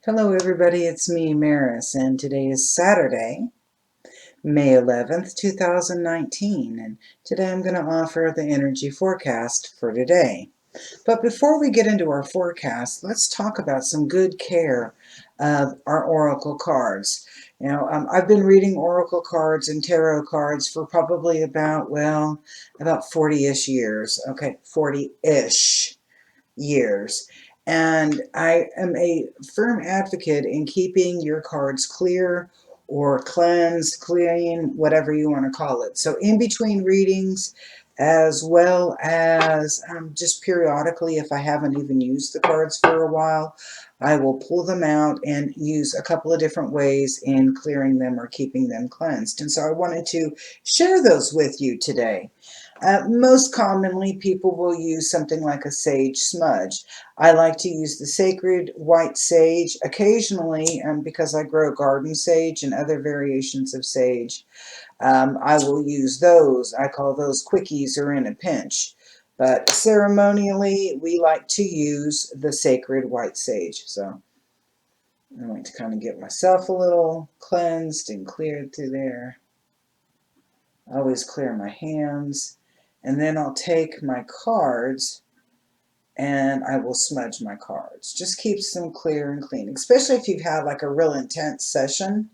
Hello everybody, it's me, Maris, and today is Saturday, May 11th, 2019, and today I'm going to offer the energy forecast for today. But before we get into our forecast, let's talk about some good care of our oracle cards. I've been reading oracle cards and tarot cards for probably about 40-ish years. Okay, 40-ish years. And I am a firm advocate in keeping your cards clear or cleansed, clean, whatever you want to call it. So in between readings, as well as just periodically, if I haven't even used the cards for a while, I will pull them out and use a couple of different ways in clearing them or keeping them cleansed. And so I wanted to share those with you today. Most commonly, people will use something like a sage smudge. I like to use the sacred white sage occasionally, because I grow garden sage and other variations of sage. I will use those. I call those quickies or in a pinch. But ceremonially, we like to use the sacred white sage. So I like to kind of get myself a little cleansed and cleared through there. I always clear my hands. And then I'll take my cards and I will smudge my cards. Just keeps them clear and clean, especially if you've had like a real intense session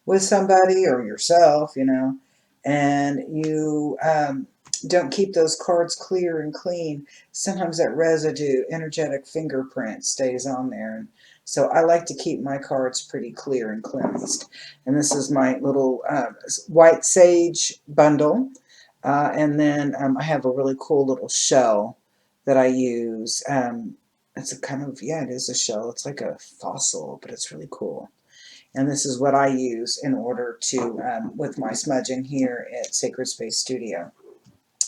with somebody or yourself, and you don't keep those cards clear and clean. Sometimes that residue, energetic fingerprint, stays on there. And so I like to keep my cards pretty clear and cleansed. And this is my little white sage bundle. And then I have a really cool little shell that I use. It's a kind of, yeah, it is a shell. It's like a fossil, but it's really cool. And this is what I use in order to, with my smudging here at Sacred Space Studio.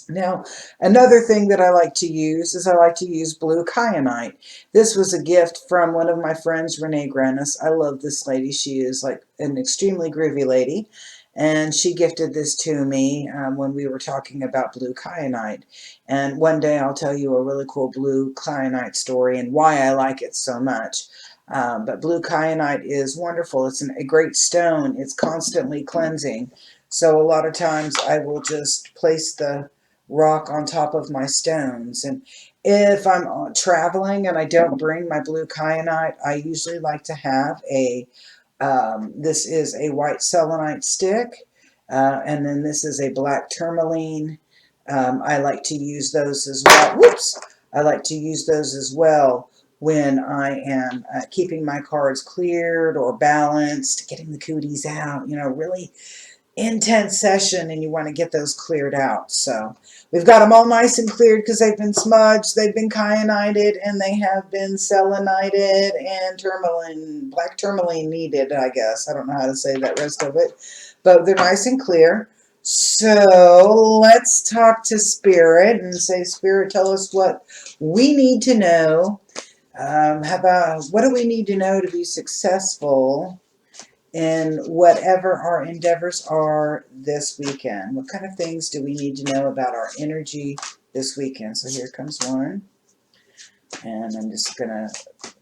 Now, another thing that I like to use is I like to use blue kyanite. This was a gift from one of my friends, Renee Granis. I love this lady. She is like an extremely groovy lady. And she gifted this to me when we were talking about blue kyanite. And one day I'll tell you a really cool blue kyanite story and why I like it so much. But blue kyanite is wonderful. It's a great stone. It's constantly cleansing. So a lot of times I will just place the rock on top of my stones. And if I'm traveling and I don't bring my blue kyanite, I usually like to have this is a white selenite stick, and then this is a black tourmaline. I like to use those as well. Whoops! I like to use those as well when I am keeping my cards cleared or balanced, getting the cooties out, really intense session and you want to get those cleared out. So we've got them all nice and cleared because they've been smudged, they've been kyanited, and they have been selenited and tourmaline, black tourmaline needed, I guess. I don't know how to say that rest of it, but they're nice and clear. So let's talk to Spirit and say, Spirit, tell us what we need to know. How about what do we need to know to be successful in whatever our endeavors are this weekend? What kind of things do we need to know about our energy this weekend? So here comes one. And I'm just going to,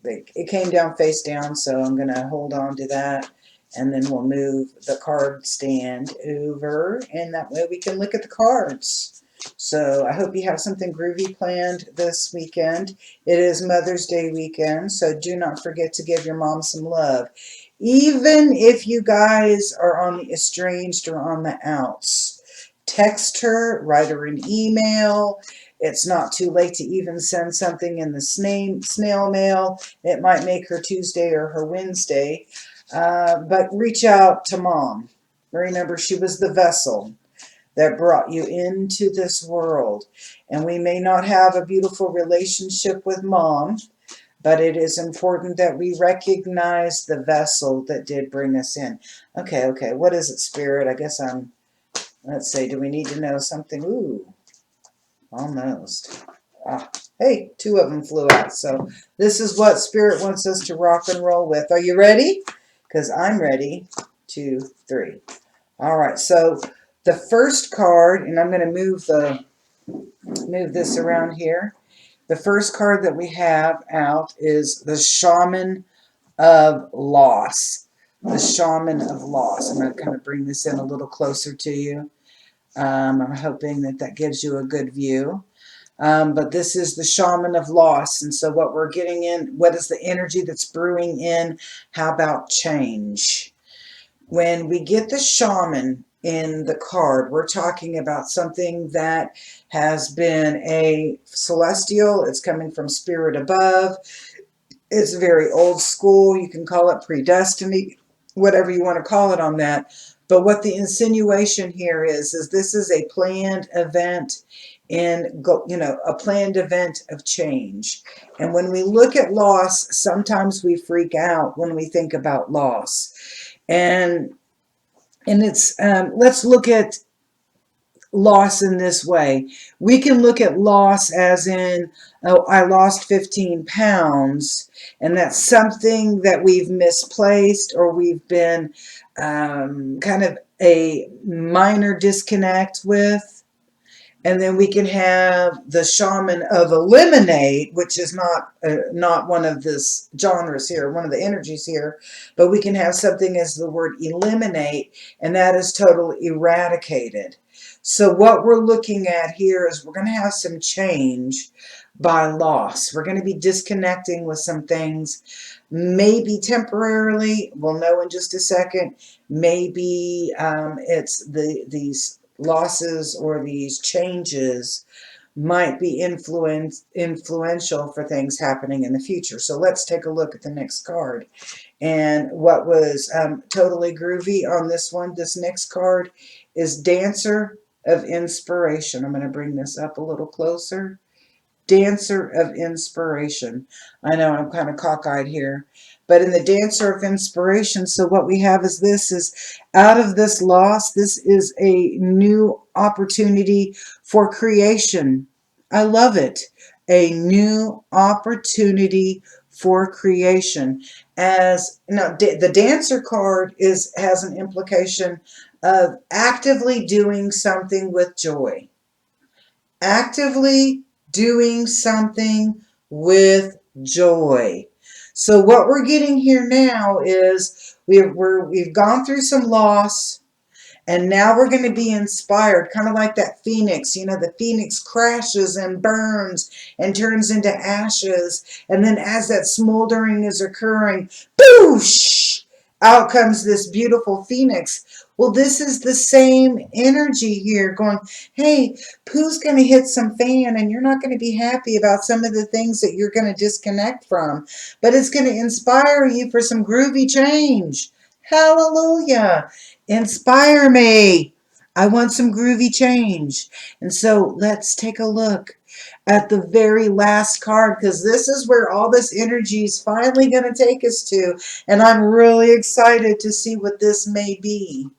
it came down face down, so I'm going to hold on to that. And then we'll move the card stand over, and that way we can look at the cards. So I hope you have something groovy planned this weekend. It is Mother's Day weekend, so do not forget to give your mom some love. Even if you guys are on the estranged or on the outs, text her, write her an email. It's not too late to even send something in the snail mail. It might make her Tuesday or her Wednesday. But reach out to Mom. Remember, she was the vessel that brought you into this world. And we may not have a beautiful relationship with Mom, but it is important that we recognize the vessel that did bring us in. Okay, what is it, Spirit? I guess let's say, do we need to know something? Ooh, almost. Hey, two of them flew out. So this is what Spirit wants us to rock and roll with. Are you ready? Because I'm ready. 2, 3. All right, so the first card, and I'm going to move this around here. The first card that we have out is the Shaman of loss. The shaman of loss. I'm going to kind of bring this in a little closer to you. I'm hoping that that gives you a good view. But this is the shaman of loss. And so what we're getting in, what is the energy that's brewing in? How about change? When we get the shaman in the card, we're talking about something that has been a celestial. It's coming from spirit above. It's very old school. You can call it predestiny, whatever you want to call it on that. But what the insinuation here is this is a planned event a planned event of change. And when we look at loss, sometimes we freak out when we think about loss. And it's let's look at loss in this way. We can look at loss as in, oh, I lost 15 pounds, and that's something that we've misplaced or we've been kind of a minor disconnect with. And then we can have the shaman of eliminate, which is not one of this genres here, one of the energies here, but we can have something as the word eliminate, and that is totally eradicated. So what we're looking at here is we're going to have some change by loss. We're going to be disconnecting with some things, maybe temporarily. We'll know in just a second. Maybe it's these losses or these changes might be influential for things happening in the future. So let's take a look at the next card. And what was totally groovy on this one, this next card, is Dancer of Inspiration. I'm going to bring this up a little closer. Dancer of Inspiration. I know I'm kind of cockeyed here, but in the Dancer of Inspiration, so what we have is this is out of this loss, this is a new opportunity for creation. I love it. A new opportunity for creation. As now, the Dancer card has an implication of actively doing something with joy. Actively doing something with joy. So what we're getting here now is we've gone through some loss, and now we're going to be inspired, kind of like that phoenix. You know, the phoenix crashes and burns and turns into ashes. And then as that smoldering is occurring, boosh, out comes this beautiful phoenix. Well, this is the same energy here going, hey, Pooh's going to hit some fan and you're not going to be happy about some of the things that you're going to disconnect from. But it's going to inspire you for some groovy change. Hallelujah. Inspire me. I want some groovy change. And so let's take a look at the very last card, because this is where all this energy is finally going to take us to. And I'm really excited to see what this may be.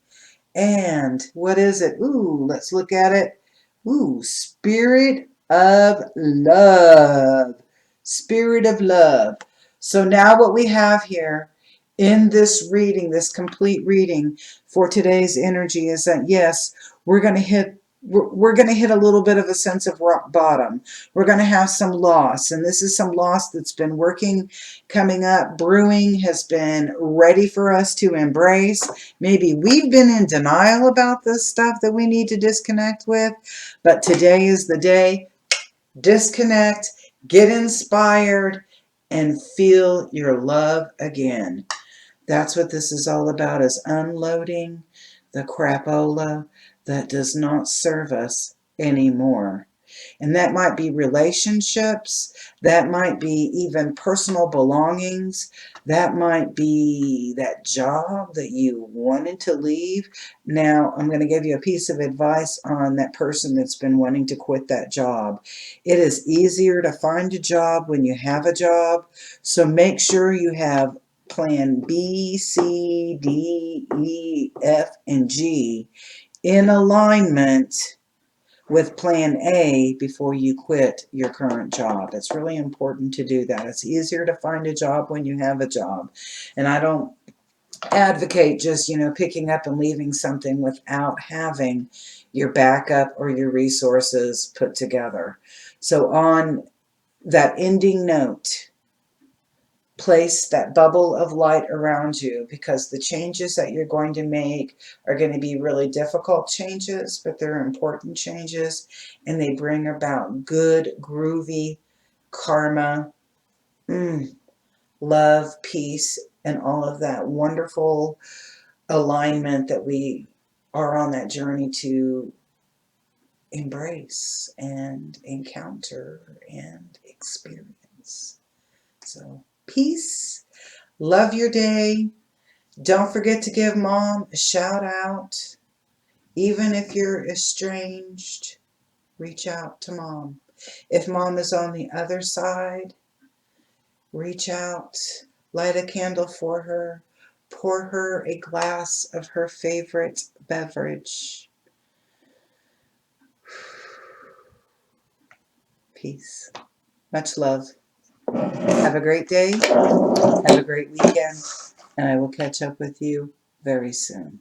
And what is it? Ooh, let's look at it. Ooh, Spirit of Love. Spirit of Love. So now what we have here in this reading, this complete reading for today's energy, is that yes, we're going to hit a little bit of a sense of rock bottom. We're going to have some loss, and this is some loss that's been coming up, brewing, has been ready for us to embrace. Maybe we've been in denial about this stuff that we need to disconnect with, but today is the day. Disconnect, get inspired, and feel your love again. That's what this is all about, is unloading the crapola that does not serve us anymore. And that might be relationships, that might be even personal belongings, that might be that job that you wanted to leave. Now, I'm going to give you a piece of advice on that person that's been wanting to quit that job. It is easier to find a job when you have a job, so make sure you have plan B, C, D, E, F, and G in alignment with plan A before you quit your current job. It's really important to do that. It's easier to find a job when you have a job. And I don't advocate just, picking up and leaving something without having your backup or your resources put together. So on that ending note, place that bubble of light around you, because the changes that you're going to make are going to be really difficult changes, but they're important changes, and they bring about good, groovy karma, love, peace, and all of that wonderful alignment that we are on that journey to embrace and encounter and experience. So, peace. Love your day. Don't forget to give Mom a shout out. Even if you're estranged, reach out to Mom. If Mom is on the other side, reach out, light a candle for her, pour her a glass of her favorite beverage. Peace. Much love. Have a great day. Have a great weekend. And I will catch up with you very soon.